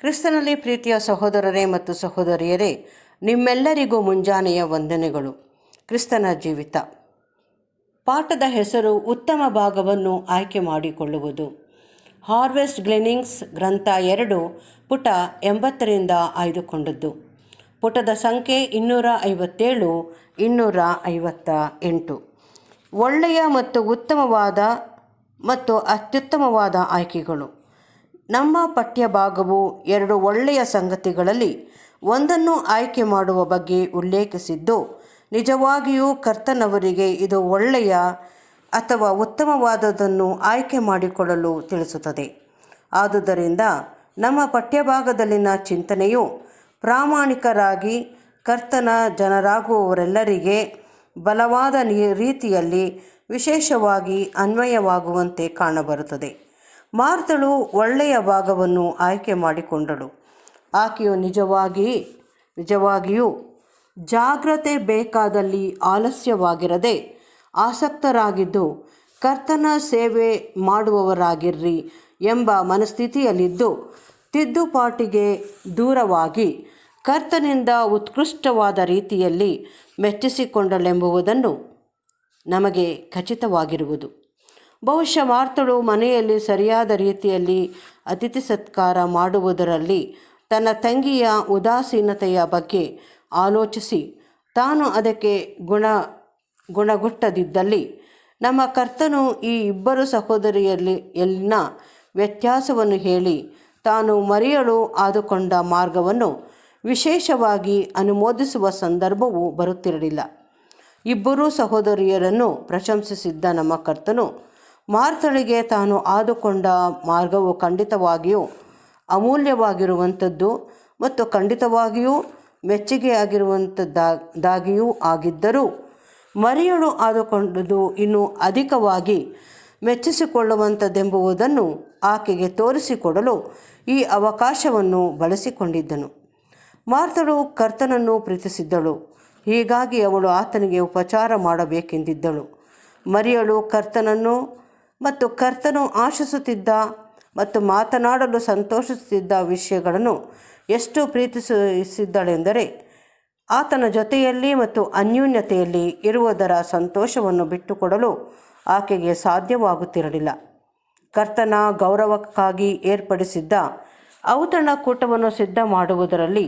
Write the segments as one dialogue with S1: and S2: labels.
S1: ಕ್ರಿಸ್ತನಲ್ಲಿ ಪ್ರೀತಿಯ ಸಹೋದರರೇ ಮತ್ತು ಸಹೋದರಿಯರೇ, ನಿಮ್ಮೆಲ್ಲರಿಗೂ ಮುಂಜಾನೆಯ ವಂದನೆಗಳು. ಕ್ರಿಸ್ತನ ಜೀವಿತ ಪಾಠದ ಹೆಸರು ಉತ್ತಮ ಭಾಗವನ್ನು ಆಯ್ಕೆ ಮಾಡಿಕೊಳ್ಳುವುದು. ಹಾರ್ವೆಸ್ಟ್ ಗ್ಲೆನಿಂಗ್ಸ್ ಗ್ರಂಥ 2 ಪುಟ 80ರಿಂದ ಆಯ್ದುಕೊಂಡದ್ದು. ಪುಟದ ಸಂಖ್ಯೆ 257 258. ಒಳ್ಳೆಯ ಮತ್ತು ಉತ್ತಮವಾದ ಮತ್ತು ಅತ್ಯುತ್ತಮವಾದ ಆಯ್ಕೆಗಳು. ನಮ್ಮ ಪಠ್ಯಭಾಗವು 2 ಒಳ್ಳೆಯ ಸಂಗತಿಗಳಲ್ಲಿ ಒಂದನ್ನು ಆಯ್ಕೆ ಮಾಡುವ ಬಗ್ಗೆ ಉಲ್ಲೇಖಿಸಿದ್ದು, ನಿಜವಾಗಿಯೂ ಕರ್ತನವರಿಗೆ ಇದು ಒಳ್ಳೆಯ ಅಥವಾ ಉತ್ತಮವಾದದನ್ನು ಆಯ್ಕೆ ಮಾಡಿಕೊಳ್ಳಲು ತಿಳಿಸುತ್ತದೆ. ಆದುದರಿಂದ ನಮ್ಮ ಪಠ್ಯಭಾಗದಲ್ಲಿನ ಚಿಂತನೆಯು ಪ್ರಾಮಾಣಿಕರಾಗಿ ಕರ್ತನ ಜನರಾಗುವವರೆಲ್ಲರಿಗೆ ಬಲವಾದ ರೀತಿಯಲ್ಲಿ ವಿಶೇಷವಾಗಿ ಅನ್ವಯವಾಗುವಂತೆ ಕಾಣಬರುತ್ತದೆ. ಮಾರ್ಥಳು ಒಳ್ಳೆಯ ಭಾಗವನ್ನು ಆಯ್ಕೆ ಮಾಡಿಕೊಂಡಳು. ಆಕೆಯು ನಿಜವಾಗಿಯೂ ಜಾಗ್ರತೆ ಬೇಕಾದಲ್ಲಿ ಆಲಸ್ಯವಾಗಿರದೆ ಆಸಕ್ತರಾಗಿದ್ದು ಕರ್ತನ ಸೇವೆ ಮಾಡುವವರಾಗಿರ್ರಿ ಎಂಬ ಮನಸ್ಥಿತಿಯಲ್ಲಿದ್ದು, ತಿದ್ದುಪಾಟಿಗೆ ದೂರವಾಗಿ ಕರ್ತನಿಂದ ಉತ್ಕೃಷ್ಟವಾದ ರೀತಿಯಲ್ಲಿ ಮೆಚ್ಚಿಸಿಕೊಂಡಳೆಂಬುದನ್ನು ನಮಗೆ ಖಚಿತವಾಗಿರುವುದು. ಬಹುಶಃ ಮಾರ್ಥಳು ಮನೆಯಲ್ಲಿ ಸರಿಯಾದ ರೀತಿಯಲ್ಲಿ ಅತಿಥಿ ಸತ್ಕಾರ ಮಾಡುವುದರಲ್ಲಿ ತನ್ನ ತಂಗಿಯ ಉದಾಸೀನತೆಯ ಬಗ್ಗೆ ಆಲೋಚಿಸಿ ತಾನು ಅದಕ್ಕೆ ಗುಣಗುಟ್ಟದಿದ್ದಲ್ಲಿ, ನಮ್ಮ ಕರ್ತನು ಈ ಇಬ್ಬರು ಸಹೋದರಿಯಲ್ಲಿನ ವ್ಯತ್ಯಾಸವನ್ನು ಹೇಳಿ ತಾನು ಮರಿಯಳು ಆದುಕೊಂಡ ಮಾರ್ಗವನ್ನು ವಿಶೇಷವಾಗಿ ಅನುಮೋದಿಸುವ ಸಂದರ್ಭವು ಬರುತ್ತಿರಲಿಲ್ಲ. ಇಬ್ಬರೂ ಸಹೋದರಿಯರನ್ನು ಪ್ರಶಂಸಿಸಿದ್ದ ನಮ್ಮ ಕರ್ತನು ಮಾರ್ಥಳಿಗೆ ತಾನು ಆದುಕೊಂಡ ಮಾರ್ಗವು ಖಂಡಿತವಾಗಿಯೂ ಅಮೂಲ್ಯವಾಗಿರುವಂಥದ್ದು ಮತ್ತು ಖಂಡಿತವಾಗಿಯೂ ಮೆಚ್ಚುಗೆಯಾಗಿರುವಂಥದ್ದಾಗಿಯೂ ಆಗಿದ್ದರೂ, ಮರಿಯಳು ಆದುಕೊಂಡದ್ದು ಇನ್ನೂ ಅಧಿಕವಾಗಿ ಮೆಚ್ಚಿಸಿಕೊಳ್ಳುವಂಥದ್ದೆಂಬುದನ್ನು ಆಕೆಗೆ ತೋರಿಸಿಕೊಡಲು ಈ ಅವಕಾಶವನ್ನು ಬಳಸಿಕೊಂಡಿದ್ದನು. ಮಾರ್ಥಳು ಕರ್ತನನ್ನು ಪ್ರೀತಿಸಿದ್ದಳು, ಹೀಗಾಗಿ ಅವಳು ಆತನಿಗೆ ಉಪಚಾರ ಮಾಡಬೇಕೆಂದಿದ್ದಳು. ಮರಿಯಳು ಕರ್ತನನ್ನು ಮತ್ತು ಕರ್ತನು ಆಶಿಸುತ್ತಿದ್ದ ಮತ್ತು ಮಾತನಾಡಲು ಸಂತೋಷಿಸುತ್ತಿದ್ದ ವಿಷಯಗಳನ್ನು ಎಷ್ಟು ಪ್ರೀತಿಸಿದ್ದಳೆಂದರೆ, ಆತನ ಜೊತೆಯಲ್ಲಿ ಮತ್ತು ಅನ್ಯೋನ್ಯತೆಯಲ್ಲಿ ಇರುವುದರ ಸಂತೋಷವನ್ನು ಬಿಟ್ಟುಕೊಡಲು ಆಕೆಗೆ ಸಾಧ್ಯವಾಗುತ್ತಿರಲಿಲ್ಲ. ಕರ್ತನ ಗೌರವಕ್ಕಾಗಿ ಏರ್ಪಡಿಸಿದ್ದ ಔತಣಕೂಟವನ್ನು ಸಿದ್ಧ ಮಾಡುವುದರಲ್ಲಿ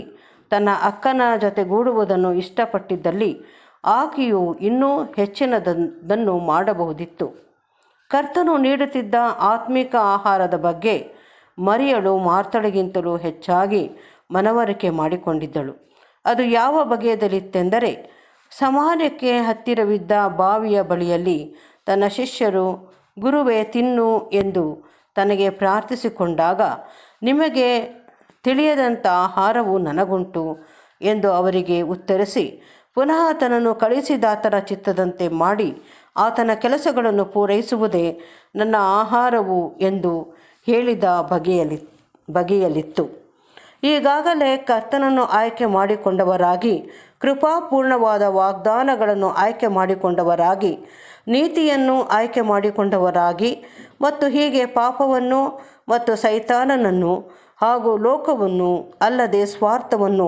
S1: ತನ್ನ ಅಕ್ಕನ ಜೊತೆಗೂಡುವುದನ್ನು ಇಷ್ಟಪಟ್ಟಿದ್ದಲ್ಲಿ ಆಕೆಯು ಇನ್ನೂ ಹೆಚ್ಚಿನದನ್ನು ಮಾಡಬಹುದಿತ್ತು. ಕರ್ತನು ನೀಡುತ್ತಿದ್ದ ಆತ್ಮಿಕ ಆಹಾರದ ಬಗ್ಗೆ ಮರಿಯಳು ಮಾರ್ಥಳಿಗಿಂತಲೂ ಹೆಚ್ಚಾಗಿ ಮನವರಿಕೆ ಮಾಡಿಕೊಂಡಿದ್ದಳು. ಅದು ಯಾವ ಬಗೆಯದಲ್ಲಿತ್ತೆಂದರೆ, ಸಮಾರ್ಯಕ್ಕೆ ಹತ್ತಿರವಿದ್ದ ಬಾವಿಯ ಬಳಿಯಲ್ಲಿ ತನ್ನ ಶಿಷ್ಯರು ಗುರುವೇ ತಿನ್ನು ಎಂದು ತನಗೆ ಪ್ರಾರ್ಥಿಸಿಕೊಂಡಾಗ, ನಿಮಗೆ ತಿಳಿಯದಂಥ ಆಹಾರವು ನನಗುಂಟು ಎಂದು ಅವರಿಗೆ ಉತ್ತರಿಸಿ, ಪುನಃ ತನ್ನನ್ನು ಕಳುಹಿಸಿದಾತನ ಚಿತ್ತದಂತೆ ಮಾಡಿ ಆತನ ಕೆಲಸಗಳನ್ನು ಪೂರೈಸುವುದೇ ನನ್ನ ಆಹಾರವು ಎಂದು ಹೇಳಿದ ಬಗೆಯಲ್ಲಿತ್ತು. ಈಗಾಗಲೇ ಕರ್ತನನ್ನು ಆಯ್ಕೆ ಮಾಡಿಕೊಂಡವರಾಗಿ, ಕೃಪಾಪೂರ್ಣವಾದ ವಾಗ್ದಾನಗಳನ್ನು ಆಯ್ಕೆ ಮಾಡಿಕೊಂಡವರಾಗಿ, ನೀತಿಯನ್ನು ಆಯ್ಕೆ ಮಾಡಿಕೊಂಡವರಾಗಿ ಮತ್ತು ಹೀಗೆ ಪಾಪವನ್ನು ಮತ್ತು ಸೈತಾನನನ್ನು ಹಾಗೂ ಲೋಕವನ್ನು ಅಲ್ಲದೆ ಸ್ವಾರ್ಥವನ್ನು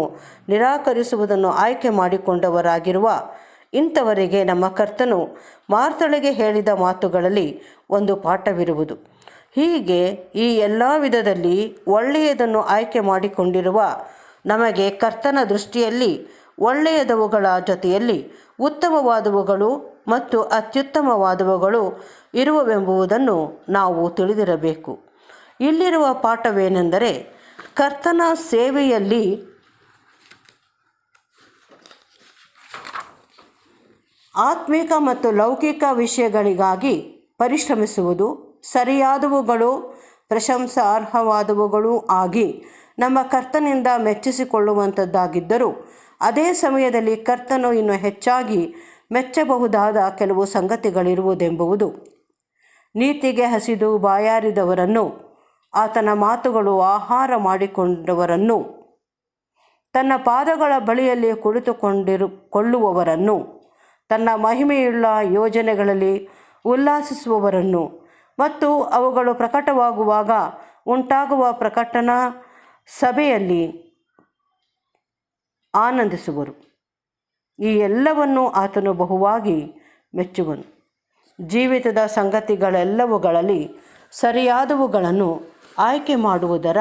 S1: ನಿರಾಕರಿಸುವುದನ್ನು ಆಯ್ಕೆ ಮಾಡಿಕೊಂಡವರಾಗಿರುವ ಇಂಥವರಿಗೆ ನಮ್ಮ ಕರ್ತನು ಮಾರ್ಥಳಿಗೆ ಹೇಳಿದ ಮಾತುಗಳಲ್ಲಿ ಒಂದು ಪಾಠವಿರುವುದು. ಹೀಗೆ ಈ ಎಲ್ಲ ವಿಧದಲ್ಲಿ ಒಳ್ಳೆಯದನ್ನು ಆಯ್ಕೆ ಮಾಡಿಕೊಂಡಿರುವ ನಮಗೆ ಕರ್ತನ ದೃಷ್ಟಿಯಲ್ಲಿ ಒಳ್ಳೆಯದವುಗಳ ಜೊತೆಯಲ್ಲಿ ಉತ್ತಮವಾದವುಗಳು ಮತ್ತು ಅತ್ಯುತ್ತಮವಾದವುಗಳು ಇರುವವೆಂಬುದನ್ನು ನಾವು ತಿಳಿದಿರಬೇಕು. ಇಲ್ಲಿರುವ ಪಾಠವೇನೆಂದರೆ, ಕರ್ತನ ಸೇವೆಯಲ್ಲಿ ಆತ್ಮಿಕ ಮತ್ತು ಲೌಕಿಕ ವಿಷಯಗಳಿಗಾಗಿ ಪರಿಶ್ರಮಿಸುವುದು, ಸರಿಯಾದವುಗಳು ಪ್ರಶಂಸಾರ್ಹವಾದವುಗಳೂ ಆಗಿ ನಮ್ಮ ಕರ್ತನಿಂದ ಮೆಚ್ಚಿಸಿಕೊಳ್ಳುವಂಥದ್ದಾಗಿದ್ದರೂ, ಅದೇ ಸಮಯದಲ್ಲಿ ಕರ್ತನು ಇನ್ನೂ ಹೆಚ್ಚಾಗಿ ಮೆಚ್ಚಬಹುದಾದ ಕೆಲವು ಸಂಗತಿಗಳಿರುವುದೆಂಬುದು. ನೀತಿಗೆ ಹಸಿದು ಬಾಯಾರಿದವರನ್ನು, ಆತನ ಮಾತುಗಳು ಆಹಾರ ಮಾಡಿಕೊಂಡವರನ್ನು, ತನ್ನ ಪಾದಗಳ ಬಳಿಯಲ್ಲಿ ಕುಳಿತುಕೊಳ್ಳುವವರನ್ನು, ತನ್ನ ಮಹಿಮೆಯುಳ್ಳ ಯೋಜನೆಗಳಲ್ಲಿ ಉಲ್ಲಾಸಿಸುವವರನ್ನು ಮತ್ತು ಅವುಗಳು ಪ್ರಕಟವಾಗುವಾಗ ಉಂಟಾಗುವ ಪ್ರಕಟನಾ ಸಭೆಯಲ್ಲಿ ಆನಂದಿಸುವರು. ಈ ಎಲ್ಲವನ್ನು ಆತನು ಬಹುವಾಗಿ ಮೆಚ್ಚುವನು. ಜೀವಿತದ ಸಂಗತಿಗಳೆಲ್ಲವುಗಳಲ್ಲಿ ಸರಿಯಾದವುಗಳನ್ನು ಆಯ್ಕೆ ಮಾಡುವುದರ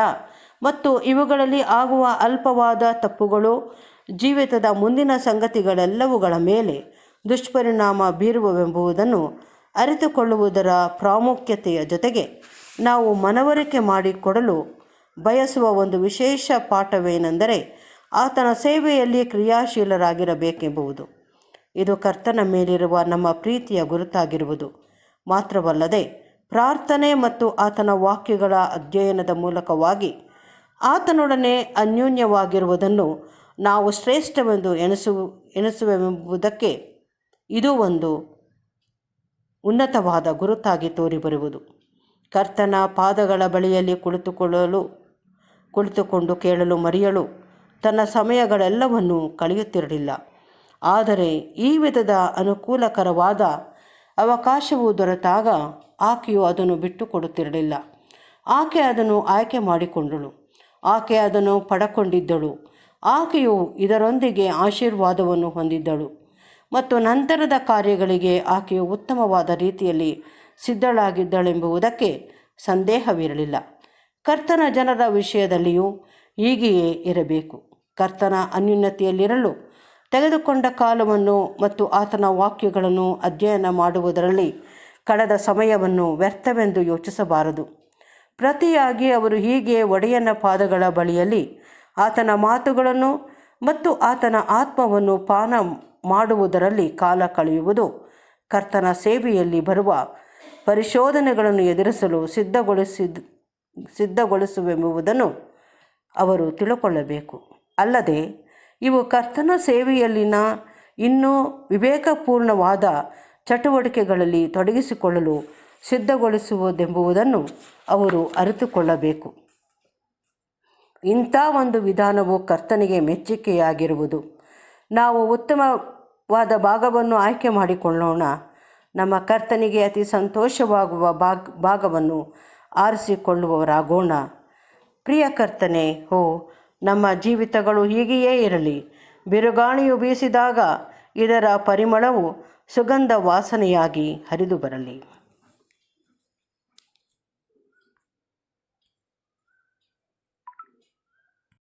S1: ಮತ್ತು ಇವುಗಳಲ್ಲಿ ಆಗುವ ಅಲ್ಪವಾದ ತಪ್ಪುಗಳು ಜೀವಿತದ ಮುಂದಿನ ಸಂಗತಿಗಳೆಲ್ಲವುಗಳ ಮೇಲೆ ದುಷ್ಪರಿಣಾಮ ಬೀರುವವೆಂಬುದನ್ನು ಅರಿತುಕೊಳ್ಳುವುದರ ಪ್ರಾಮುಖ್ಯತೆಯ ಜೊತೆಗೆ ನಾವು ಮನವರಿಕೆ ಮಾಡಿಕೊಡಲು ಬಯಸುವ ಒಂದು ವಿಶೇಷ ಪಾಠವೇನೆಂದರೆ ಆತನ ಸೇವೆಯಲ್ಲಿ ಕ್ರಿಯಾಶೀಲರಾಗಿರಬೇಕೆಂಬುದು. ಇದು ಕರ್ತನ ಮೇಲಿರುವ ನಮ್ಮ ಪ್ರೀತಿಯ ಗುರುತಾಗಿರುವುದು ಮಾತ್ರವಲ್ಲದೆ ಪ್ರಾರ್ಥನೆ ಮತ್ತು ಆತನ ವಾಕ್ಯಗಳ ಅಧ್ಯಯನದ ಮೂಲಕವಾಗಿ ಆತನೊಡನೆ ಅನ್ಯೋನ್ಯವಾಗಿರುವುದನ್ನು ನಾವು ಶ್ರೇಷ್ಠವೆಂದು ಎಣಿಸುವೆಂಬುದಕ್ಕೆ ಇದು ಒಂದು ಉನ್ನತವಾದ ಗುರುತಾಗಿ ತೋರಿಬರುವುದು. ಕರ್ತನ ಪಾದಗಳ ಬಳಿಯಲ್ಲಿ ಕುಳಿತುಕೊಂಡು ಕೇಳಲು ಮರಿಯಳು ತನ್ನ ಸಮಯಗಳೆಲ್ಲವನ್ನು ಕಳೆಯುತ್ತಿರಲಿಲ್ಲ. ಆದರೆ ಈ ವಿಧದ ಅನುಕೂಲಕರವಾದ ಅವಕಾಶವು ದೊರೆತಾಗ ಆಕೆಯು ಅದನ್ನು ಬಿಟ್ಟುಕೊಡುತ್ತಿರಲಿಲ್ಲ. ಆಕೆ ಅದನ್ನು ಆಯ್ಕೆ ಮಾಡಿಕೊಂಡಳು. ಆಕೆ ಅದನ್ನು ಪಡಕೊಂಡಿದ್ದಳು. ಆಕೆಯು ಇದರೊಂದಿಗೆ ಆಶೀರ್ವಾದವನ್ನು ಹೊಂದಿದ್ದಳು ಮತ್ತು ನಂತರದ ಕಾರ್ಯಗಳಿಗೆ ಆಕೆಯು ಉತ್ತಮವಾದ ರೀತಿಯಲ್ಲಿ ಸಿದ್ಧಳಾಗಿದ್ದಳೆಂಬುದಕ್ಕೆ ಸಂದೇಹವಿರಲಿಲ್ಲ. ಕರ್ತನ ಜನರ ವಿಷಯದಲ್ಲಿಯೂ ಹೀಗೆಯೇ ಇರಬೇಕು. ಕರ್ತನ ಅನ್ಯೋನ್ಯತೆಯಲ್ಲಿರಲು ತೆಗೆದುಕೊಂಡ ಕಾಲವನ್ನು ಮತ್ತು ಆತನ ವಾಕ್ಯಗಳನ್ನು ಅಧ್ಯಯನ ಮಾಡುವುದರಲ್ಲಿ ಕಳೆದ ಸಮಯವನ್ನು ವ್ಯರ್ಥವೆಂದು ಯೋಚಿಸಬಾರದು. ಪ್ರತಿಯಾಗಿ ಅವರು ಹೀಗೆ ಒಡೆಯನ ಪಾದಗಳ ಬಳಿಯಲ್ಲಿ ಆತನ ಮಾತುಗಳನ್ನು ಮತ್ತು ಆತನ ಆತ್ಮವನ್ನು ಪಾನ ಮಾಡುವುದರಲ್ಲಿ ಕಾಲ ಕಳೆಯುವುದು ಕರ್ತನ ಸೇವೆಯಲ್ಲಿ ಬರುವ ಪರಿಶೋಧನೆಗಳನ್ನು ಎದುರಿಸಲು ಸಿದ್ಧಗೊಳಿಸುವೆಂಬುದನ್ನು ಅವರು ತಿಳುಕೊಳ್ಳಬೇಕು. ಅಲ್ಲದೆ ಇವು ಕರ್ತನ ಸೇವೆಯಲ್ಲಿನ ಇನ್ನೂ ವಿವೇಕಪೂರ್ಣವಾದ ಚಟುವಟಿಕೆಗಳಲ್ಲಿ ತೊಡಗಿಸಿಕೊಳ್ಳಲು ಸಿದ್ಧಗೊಳಿಸುವುದೆಂಬುದನ್ನು ಅವರು ಅರಿತುಕೊಳ್ಳಬೇಕು. ಇಂಥ ಒಂದು ವಿಧಾನವು ಕರ್ತನಿಗೆ ಮೆಚ್ಚುಗೆಯಾಗಿರುವುದು. ನಾವು ಉತ್ತಮವಾದ ಭಾಗವನ್ನು ಆಯ್ಕೆ ಮಾಡಿಕೊಳ್ಳೋಣ. ನಮ್ಮ ಕರ್ತನಿಗೆ ಅತಿ ಸಂತೋಷವಾಗುವ ಭಾಗವನ್ನು ಆರಿಸಿಕೊಳ್ಳುವವರಾಗೋಣ. ಪ್ರಿಯ ಕರ್ತನೇ, ನಮ್ಮ ಜೀವಿತಗಳು ಹೀಗೆಯೇ ಇರಲಿ. ಬಿರುಗಾಳಿಯು ಬೀಸಿದಾಗ ಇದರ ಪರಿಮಳವು ಸುಗಂಧ ವಾಸನೆಯಾಗಿ ಹರಿದು ಬರಲಿ.